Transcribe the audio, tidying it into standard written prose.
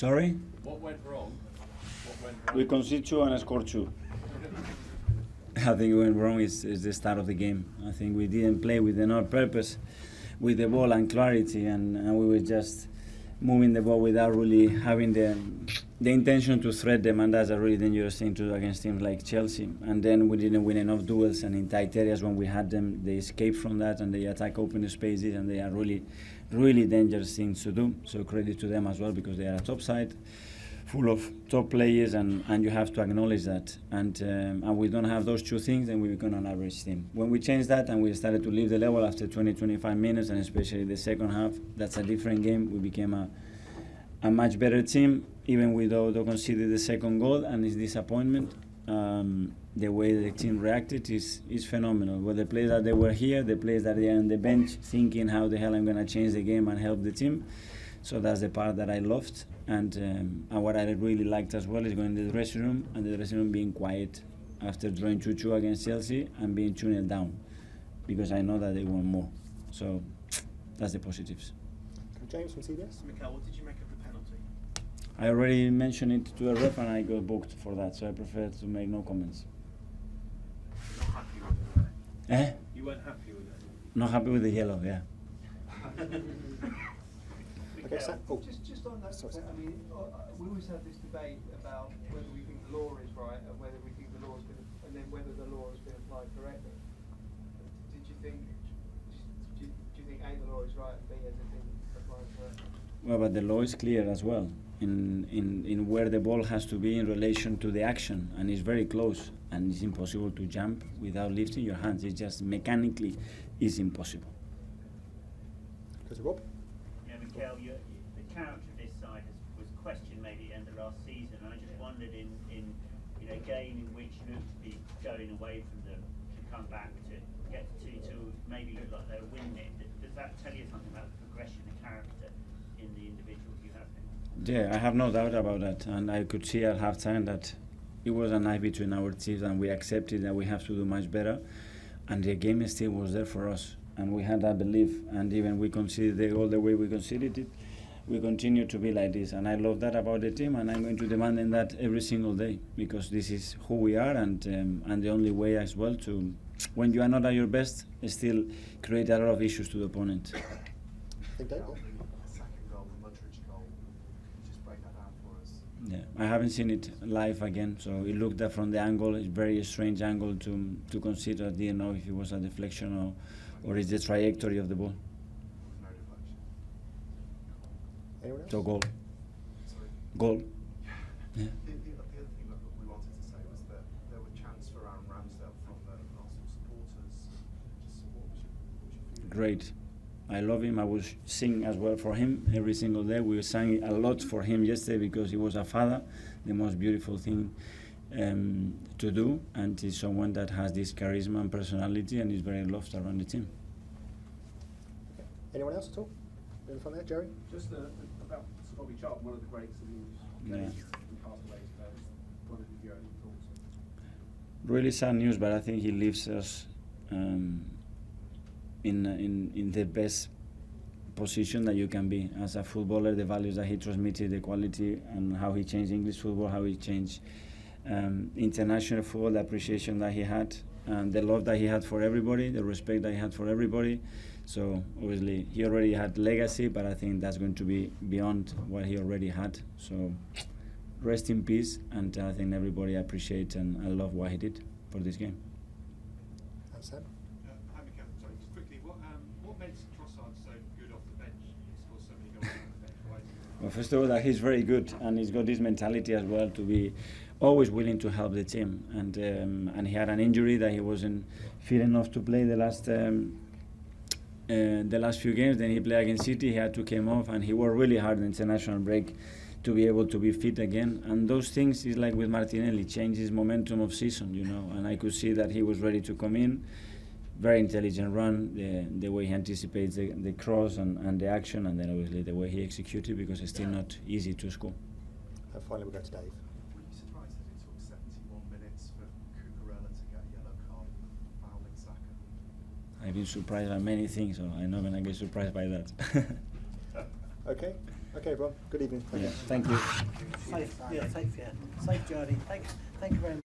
Sorry? What went wrong? We conceded 2 and scored 2. I think what went wrong is the start of the game. I think we didn't play with enough purpose, with the ball and clarity, and we were just moving the ball without really having the intention to threat them, and that's a really dangerous thing to do against teams like Chelsea. And then we didn't win enough duels, and in tight areas when we had them, they escape from that and they attack open spaces, and they are really, really dangerous things to do. So credit to them as well, because they are a top side, full of top players, and you have to acknowledge that. And we don't have those two things, then we become an average team. When we changed that and we started to leave the level after 20-25 minutes, and especially the second half, that's a different game. We became a much better team, even without conceding the second goal, and it's disappointment. The way the team reacted is phenomenal. Well, the players that they were here, the players that they are on the bench, thinking how the hell I'm going to change the game and help the team. So that's the part that I loved, and what I really liked as well is going to the dressing room, and the dressing room being quiet after drawing 2-2 against Chelsea and being 2-0 down, because I know that they want more. So that's the positives. James from CBS. Mikel, what did you make of the penalty? I already mentioned it to a ref and I got booked for that, so I prefer to make no comments. You're not happy with it? Eh? You weren't happy with it? Not happy with the yellow, yeah. Okay, so, Just on that point, I mean, we always have this debate about whether we think the law is right and whether we think the law has been, and then whether the law has been applied correctly. Do you think A, the law is right, and B, has it been applied correctly? Well, but the law is clear as well in where the ball has to be in relation to the action, and it's very close, and it's impossible to jump without lifting your hands. It's just mechanically is impossible. because of Rob. Yeah, Mikel, the character of this side was questioned maybe at the end of last season. I just wondered in a game in which you looked to be going away from them to come back to get to 2-2, maybe look like they were winning it. Does that tell you something about the progression, the character in the individuals you have there? Yeah, I have no doubt about that, and I could see at halftime that it was a night between our teams, and we accepted that we have to do much better, and the game still was there for us, and we had that belief, and even we conceded the goal the way we conceded it, we continue to be like this, and I love that about the team, and I'm going to demand in that every single day, because this is who we are, and the only way as well to, when you are not at your best, still create a lot of issues to the opponent. I think Dave. Second goal, the Mudridge goal. Can you just break that down for us? Yeah, I haven't seen it live again, so it looked at from the angle. It's very strange angle to consider. I didn't know if it was a deflection or is the trajectory of the ball. No deflection. Anyone else? So goal. Sorry. Goal. Yeah. The other thing that we wanted to say was that there were chants for Aaron Ramsdale from the Arsenal supporters. Just what was your feeling? Great. I love him. I will sing as well for him every single day. We sang a lot for him yesterday because he was a father, the most beautiful thing to do, and he's someone that has this charisma and personality and is very loved around the team. Okay. Anyone else at all? In front there, Jerry? Just about Sir Bobby Charlton, one of the greats of the Yeah. game, he passed away today. Just wondered if you had any thoughts on it. Really sad news, but I think he leaves us in the best position that you can be as a footballer. The values that he transmitted, the quality, and how he changed English football, how he changed international football, the appreciation that he had, and the love that he had for everybody, the respect that he had for everybody. So obviously he already had legacy, but I think that's going to be beyond what he already had. So rest in peace, and I think everybody appreciates and love what he did for this game. And Sam? Hi, Mikel. Sorry, just quickly, what makes Trossard so good off the bench? He scores so many goals off the bench. Why is he? Well, first of all, that he's very good, and he's got this mentality as well to be always willing to help the team. And he had an injury that he wasn't fit enough to play the last few games. Then he played against City. He had to come off, and he worked really hard in the international break to be able to be fit again. And those things is like with Martinelli, changes momentum of season, you know. And I could see that he was ready to come in. Very intelligent run, the way he anticipates the cross and the action, and then obviously the way he executed, because it's still not easy to score. And finally we go to Dave. Were you surprised that it took 71 minutes for Cucurella to get a yellow card for fouling Saka? I've been surprised by many things, so I'm not going to get surprised by that. Okay. Okay, everyone. Good evening. Thank Yeah, you. thank you. Safe, yeah, safe journey. Thank you very much.